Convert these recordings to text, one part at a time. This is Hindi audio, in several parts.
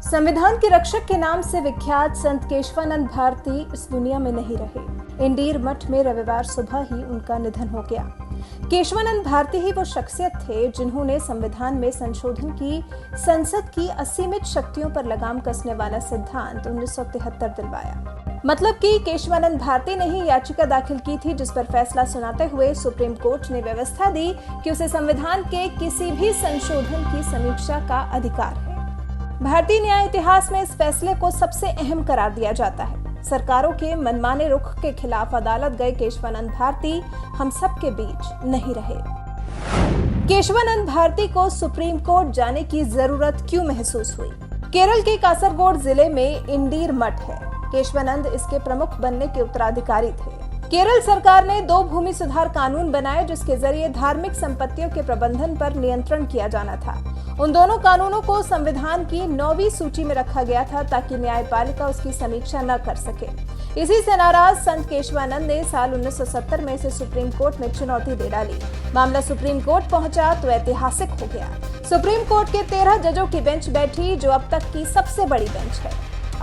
संविधान के रक्षक के नाम से विख्यात संत केशवानंद भारती इस दुनिया में नहीं रहे। इंडीर मठ में रविवार सुबह ही उनका निधन हो गया। केशवानंद भारती ही वो शख्सियत थे जिन्होंने संविधान में संशोधन की संसद की असीमित शक्तियों पर लगाम कसने वाला सिद्धांत 1973 दिलवाया। मतलब कि केशवानंद भारती ने ही याचिका दाखिल की थी जिस पर फैसला सुनाते हुए सुप्रीम कोर्ट ने व्यवस्था दी कि उसे संविधान के किसी भी संशोधन की समीक्षा का अधिकार है। भारतीय न्याय इतिहास में इस फैसले को सबसे अहम करार दिया जाता है। सरकारों के मनमाने रुख के खिलाफ अदालत गए केशवानंद भारती हम सब के बीच नहीं रहे। केशवानंद भारती को सुप्रीम कोर्ट जाने की जरूरत क्यों महसूस हुई? केरल के कासरगोड जिले में इंडीर मठ है। केशवानंद इसके प्रमुख बनने के उत्तराधिकारी थे। केरल सरकार ने 2 भूमि सुधार कानून बनाए जिसके जरिए धार्मिक संपत्तियों के प्रबंधन पर नियंत्रण किया जाना था। उन दोनों कानूनों को संविधान की 9वीं सूची में रखा गया था ताकि न्यायपालिका उसकी समीक्षा न कर सके। इसी से नाराज संत केशवानंद ने साल 1970 में इसे सुप्रीम कोर्ट में चुनौती दे डाली। मामला सुप्रीम कोर्ट पहुंचा तो ऐतिहासिक हो गया। सुप्रीम कोर्ट के 13 जजों की बेंच बैठी जो अब तक की सबसे बड़ी बेंच है।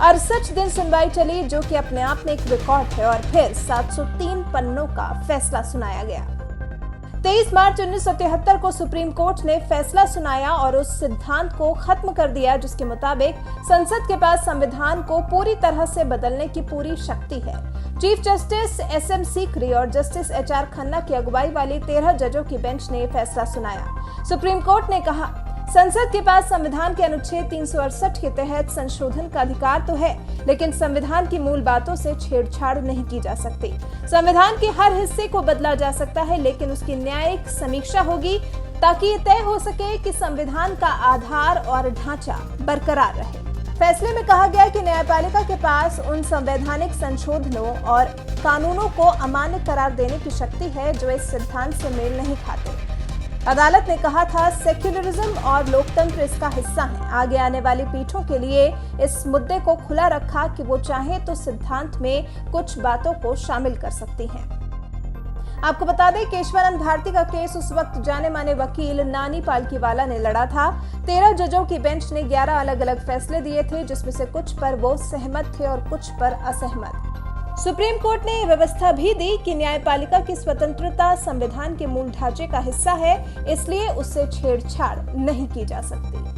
68 दिन सुनवाई चली जो कि अपने आप में एक रिकॉर्ड है और फिर 703 पन्नों का फैसला सुनाया गया। 23 मार्च 1973 को सुप्रीम कोर्ट ने फैसला सुनाया और उस सिद्धांत को खत्म कर दिया जिसके मुताबिक संसद के पास संविधान को पूरी तरह से बदलने की पूरी शक्ति है। चीफ जस्टिस SM सीकरी और जस्टिस HR खन्ना की अगुवाई वाली 13 जजों की बेंच ने फैसला सुनाया। सुप्रीम कोर्ट ने कहा, संसद के पास संविधान के अनुच्छेद 368 के तहत संशोधन का अधिकार तो है, लेकिन संविधान की मूल बातों से छेड़छाड़ नहीं की जा सकती। संविधान के हर हिस्से को बदला जा सकता है, लेकिन उसकी न्यायिक समीक्षा होगी ताकि ये तय हो सके कि संविधान का आधार और ढांचा बरकरार रहे। फैसले में कहा गया कि न्यायपालिका के पास उन संवैधानिक संशोधनों और कानूनों को अमान्य करार देने की शक्ति है जो इस सिद्धांत से मेल नहीं खाते। अदालत ने कहा था, सेक्युलरिज्म और लोकतंत्र इसका हिस्सा है। आगे आने वाली पीठों के लिए इस मुद्दे को खुला रखा कि वो चाहे तो सिद्धांत में कुछ बातों को शामिल कर सकती हैं। आपको बता दें, केशवानंद भारती का केस उस वक्त जाने माने वकील नानी पालकीवाला ने लड़ा था। 13 जजों की बेंच ने 11 अलग अलग फैसले दिए थे जिसमें से कुछ पर वो सहमत थे और कुछ पर असहमत। सुप्रीम कोर्ट ने व्यवस्था भी दी कि न्यायपालिका की स्वतंत्रता संविधान के मूल ढांचे का हिस्सा है, इसलिए उससे छेड़छाड़ नहीं की जा सकती।